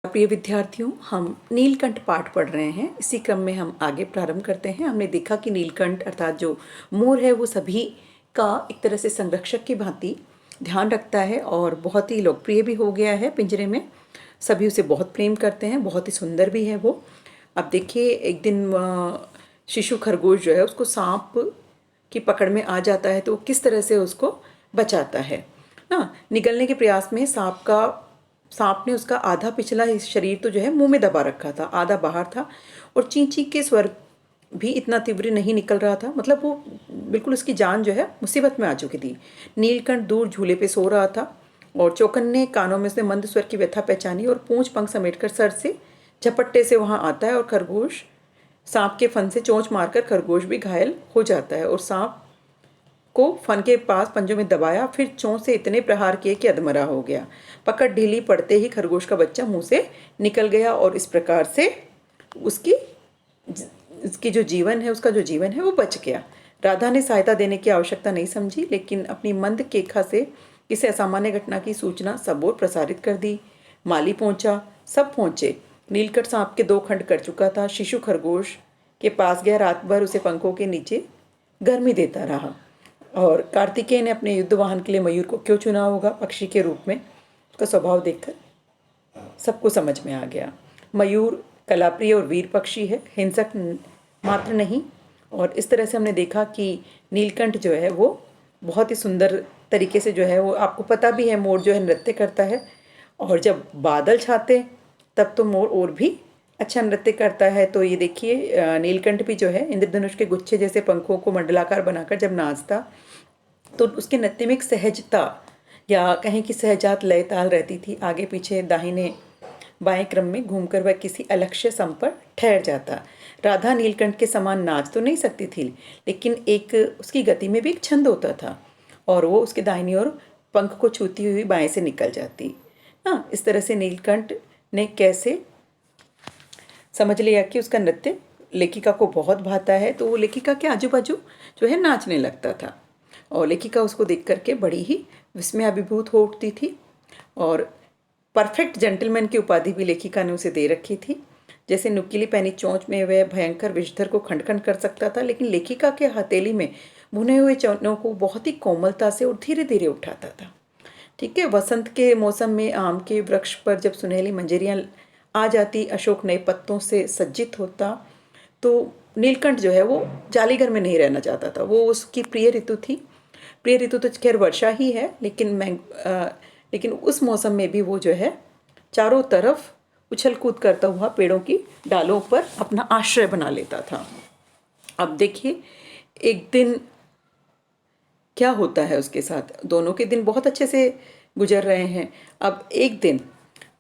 प्रिय विद्यार्थियों, हम नीलकंठ पाठ पढ़ रहे हैं। इसी क्रम में हम आगे प्रारंभ करते हैं। हमने देखा कि नीलकंठ अर्थात जो मोर है वो सभी का एक तरह से संरक्षक की भांति ध्यान रखता है और बहुत ही लोकप्रिय भी हो गया है पिंजरे में। सभी उसे बहुत प्रेम करते हैं, बहुत ही सुंदर भी है वो। अब देखिए, एक दिन शिशु खरगोश जो है उसको सांप की पकड़ में आ जाता है, तो वो किस तरह से उसको बचाता है ना। निगलने के प्रयास में सांप ने उसका आधा पिछला शरीर तो जो है मुंह में दबा रखा था, आधा बाहर था, और चींची के स्वर भी इतना तीव्र नहीं निकल रहा था। मतलब वो बिल्कुल उसकी जान जो है मुसीबत में आ चुकी थी। नीलकंठ दूर झूले पे सो रहा था और चौकन्ने कानों में उसने मंद स्वर की व्यथा पहचानी और पूंछ पंख समेटकर सर से झपट्टे से वहां आता है और खरगोश सांप के फन से चोंच मारकर खरगोश भी घायल हो जाता है और सांप को फन के पास पंजों में दबाया, फिर चोंच से इतने प्रहार किए कि अधमरा हो गया। पकड़ ढीली पड़ते ही खरगोश का बच्चा मुंह से निकल गया और इस प्रकार से उसकी उसकी जो जीवन है उसका जो जीवन है वो बच गया। राधा ने सहायता देने की आवश्यकता नहीं समझी, लेकिन अपनी मंद केखा से किसी असामान्य घटना की सूचना सब ओर प्रसारित कर दी। माली पहुंचा, सब पहुंचे। नीलकंठ सांप के 2 खंड कर चुका था। शिशु खरगोश के पास गया, रात भर उसे पंखों के नीचे गर्मी देता रहा। और कार्तिकेय ने अपने युद्ध वाहन के लिए मयूर को क्यों चुना होगा पक्षी के रूप में, उसका स्वभाव देखकर सबको समझ में आ गया। मयूर कलाप्रिय और वीर पक्षी है, हिंसक मात्र नहीं। और इस तरह से हमने देखा कि नीलकंठ जो है वो बहुत ही सुंदर तरीके से जो है वो, आपको पता भी है, मोर जो है नृत्य करता है। और जब बादल छाते तब तो मोर और भी अच्छा नृत्य करता है। तो ये देखिए, नीलकंठ भी जो है इंद्रधनुष के गुच्छे जैसे पंखों को मंडलाकार बनाकर जब नाचता तो उसके नृत्य में एक सहजता या कहें कि सहजात लय ताल रहती थी। आगे पीछे दाहिने बाएं क्रम में घूमकर वह किसी अलक्ष्य सम पर ठहर जाता। राधा नीलकंठ के समान नाच तो नहीं सकती थी, लेकिन एक उसकी गति में भी एक छंद होता था और वो उसके दाहिनी ओर पंख को छूती हुई बाएं से निकल जाती। हाँ, इस तरह से नीलकंठ ने कैसे समझ लिया कि उसका नृत्य लेखिका को बहुत भाता है, तो वो लेखिका के आजू बाजू जो है नाचने लगता था और लेखिका उसको देख करके बड़ी ही विस्मयाभिभूत हो उठती थी। और परफेक्ट जेंटलमैन की उपाधि भी लेखिका ने उसे दे रखी थी। जैसे नुकीली पैनी चोंच में वह भयंकर विषधर को खंड खंड कर सकता था, लेकिन लेखिका के हथेली में भुने हुए चौनों को बहुत ही कोमलता से और धीरे धीरे उठाता था। ठीक है, वसंत के मौसम में आम के वृक्ष पर जब सुनहली मंजरियां आ जाती, अशोक नए पत्तों से सज्जित होता, तो नीलकंठ जो है वो जालीघर में नहीं रहना चाहता था। वो उसकी प्रिय ऋतु थी। प्रिय ऋतु तो खैर वर्षा ही है, लेकिन उस मौसम में भी वो जो है चारों तरफ उछल कूद करता हुआ पेड़ों की डालों पर अपना आश्रय बना लेता था। अब देखिए, एक दिन क्या होता है उसके साथ। दोनों के दिन बहुत अच्छे से गुजर रहे हैं। अब एक दिन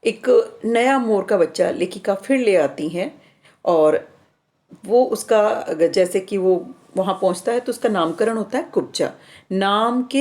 एक नया मोर का बच्चा लेखिका फिर ले आती हैं और वो उसका, जैसे कि वो वहाँ पहुँचता है तो उसका नामकरण होता है कुब्जा नाम के